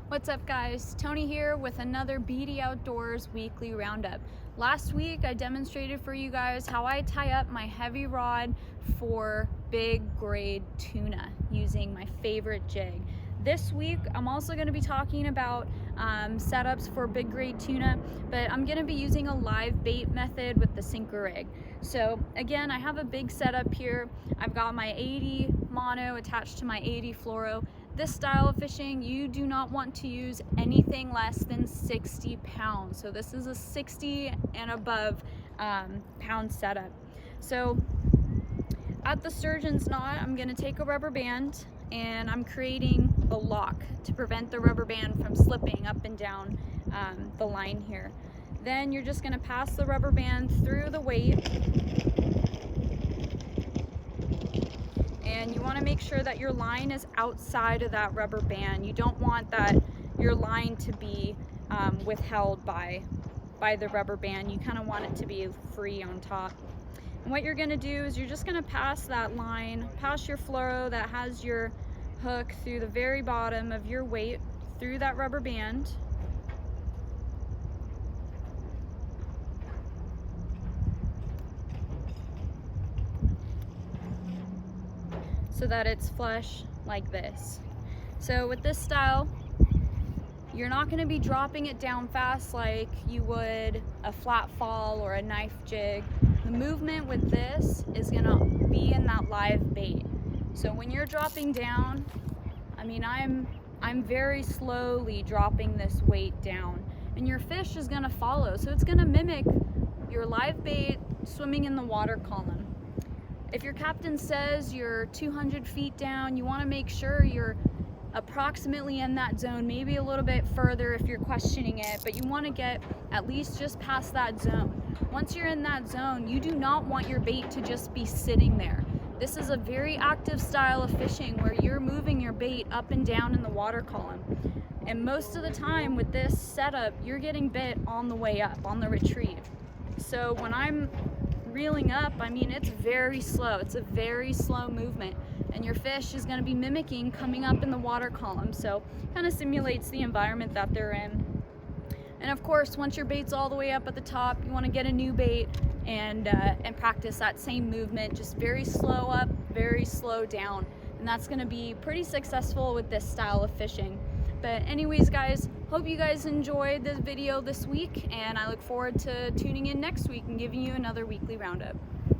What's up guys, Tony here with another BD Outdoors weekly roundup. Last week I demonstrated for you guys how I tie up my heavy rod for big grade tuna using my favorite jig. This week I'm also going to be talking about setups for big grade tuna, but I'm going to be using a live bait method with the sinker rig. So again, I have a big setup here. I've got my 80 mono attached to my 80 fluoro. This style of fishing, you do not want to use anything less than 60 pounds. So this is a 60 and above pound setup. So at the sturgeon's knot, I'm going to take a rubber band and I'm creating a lock to prevent the rubber band from slipping up and down the line here. Then you're just going to pass the rubber band through the weight, and you want to make sure that your line is outside of that rubber band. You don't want your line to be withheld by the rubber band. You kind of want it to be free on top. And what you're going to do is you're just going to pass that line, pass your fluoro that has your hook through the very bottom of your weight, through that rubber band. So that it's flush like this. So with this style, you're not going to be dropping it down fast like you would a flat fall or a knife jig. The movement with this is going to be in that live bait. So when you're dropping down, I mean, I'm very slowly dropping this weight down, and your fish is going to follow. So it's going to mimic your live bait swimming in the water column. If your captain says you're 200 feet down, you want to make sure you're approximately in that zone, maybe a little bit further if you're questioning it, but you want to get at least just past that zone. Once you're in that zone, you do not want your bait to just be sitting there. This is a very active style of fishing where you're moving your bait up and down in the water column. And most of the time with this setup, you're getting bit on the way up, on the retrieve. So when I'm reeling up, I mean, it's very slow. It's a very slow movement, and your fish is going to be mimicking coming up in the water column. So kind of simulates the environment that they're in. And of course, once your bait's all the way up at the top, you want to get a new bait and practice that same movement, just very slow up, very slow down. And that's going to be pretty successful with this style of fishing. But anyways guys, hope you guys enjoyed this video this week, and I look forward to tuning in next week and giving you another weekly roundup.